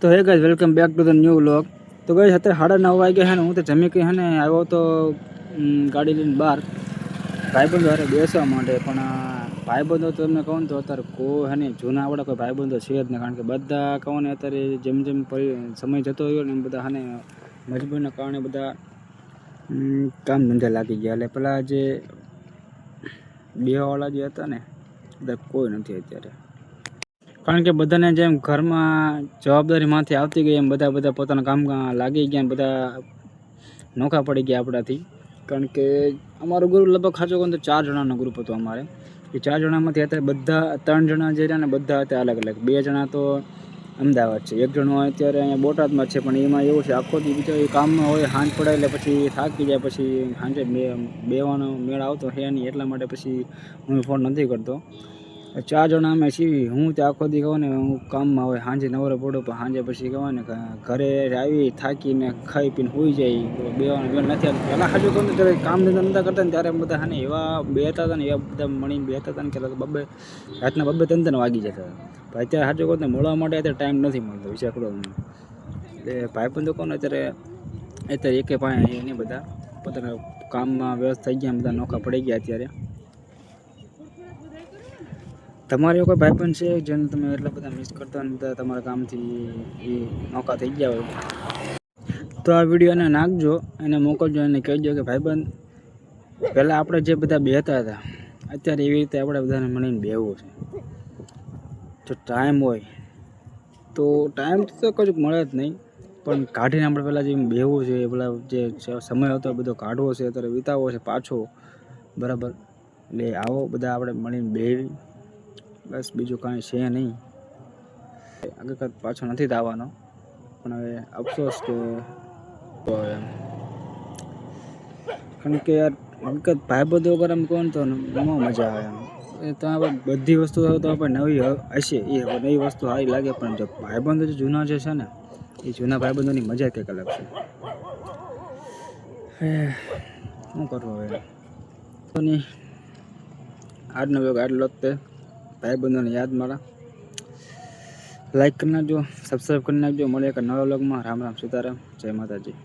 તો હે guys welcome back to the new vlog. તો ગાઈસ અત્યારે 9:30 વાગ્યા છે ને હું તો જમી કે હે ને આવ્યો તો ગાડી લઈને બહાર ભાઈબંધો હારે બેસવા માટે। પણ ભાઈબંધો તો તમને કહું ને તો અત્યારે કોઈ હે ને જૂના આપણા કોઈ ભાઈબંધો છે જ નહીં। કારણ કે બધા કહું ને અત્યારે જેમ જેમ સમય જતો રહ્યો ને એમ બધા હે ને મજબૂરીના કારણે બધા કામ ધંધા લાગી ગયા। એટલે પેલા જે બેવાવાળા જે હતા ને બધા કોઈ નથી અત્યારે। કારણ કે બધાને જેમ ઘરમાં જવાબદારીમાંથી આવતી ગઈ એમ બધા પોતાના કામમાં લાગી ગયા ને બધા નોખા પડી ગયા આપણાથી। કારણ કે અમારો ગ્રુપ લગભગ ખાસો કહું તો 4 જણાનો ગ્રુપ હતો અમારે। એ 4 જણામાંથી અત્યારે બધા 3 જણા જે રહ્યા ને બધા અત્યારે અલગ અલગ। 2 જણા તો અમદાવાદ છે, 1 જણો અત્યારે અહીંયા બોટાદમાં છે। પણ એમાં એવું છે આખો દી બીજો કામમાં હોય, સાંજ પડે એટલે પછી થાકી જાય, પછી સાંજે બેવાનો મેળ આવતો છે નહીં, એટલા માટે પછી હું ફોન નથી કરતો। 4 જણા અમે છીએ। હું ત્યાં આખો દી કહું ને હું કામમાં હોય, સાંજે નવરો પડો પણ સાંજે પછી કહું ને ઘરે આવી થાકીને ખાઈ પીને સૂઈ જાય, બેવાનો મેળ નથી આવતો। પહેલાં સાચું કહું ને ત્યારે કામ ધંધા નહોતા કરતા ને ત્યારે બધા હા ને એવા બેહતા હતા ને, એવા બધા મળીને બેહતા હતા ને કે રાતના 2-3 વાગી જતા હતા। પણ અત્યારે સાચું કહું ને મળવા માટે અત્યારે ટાઈમ નથી મળતો, વિચાર કરો તમે। એટલે ભાઈબંધો કહું ને અત્યારે એકે પાસે એને બધા પોતાના કામમાં વ્યસ્ત થઈ ગયા, બધા નોખા પડી ગયા અત્યારે। તમારે કોઈ ભાઈબંધ છે જેને તમે એટલા બધા મિસ કરતા હોય, બધા તમારા કામથી એ નોખા થઈ ગયા હોય તો આ વિડીયો એને નાખજો, એને મોકલજો, એને કહેજો કે ભાઈબંધ પહેલાં આપણે જે બધા બેહતા હતા અત્યારે એવી રીતે આપણે બધાને મળીને બેહવું છે। જો ટાઈમ હોય તો ટાઈમ તો કશું મળે જ નહીં, પણ કાઢીને આપણે પહેલાં જે બેહવું છે, પેલા જે સમય હતો બધો કાઢવો છે, અત્યારે વિતાવવો છે પાછો, બરાબર। એટલે આવો બધા આપણે મળીને બેહવી, બસ બીજું કાંઈ છે નહીં। આગળ પાછો નથી આવવાનો, પણ હવે અફસોસ કે એમ, કારણ કે યાર હકીકત ભાઈબંધો વગર એમ કહો ને તો બહુ મજા આવે એમ। તો આપણે બધી વસ્તુ તો આપણે નવી હશે, એ નવી વસ્તુ સારી લાગે, પણ જો ભાઈબંધો જે જૂના જે છે ને એ જૂના ભાઈબંધોની મજા કંઈક અલગ છે। શું કરવું હવે, આજનો વ્લોગ આટલો જ તે। ભાઈબંધોને યાદ મારા લાઈક કરી નાખજો, સબસ્ક્રાઈબ કરી નાખજો। મળે એક નવા વ્લોગમાં। રામ રામ, સીતારામ, જય માતાજી।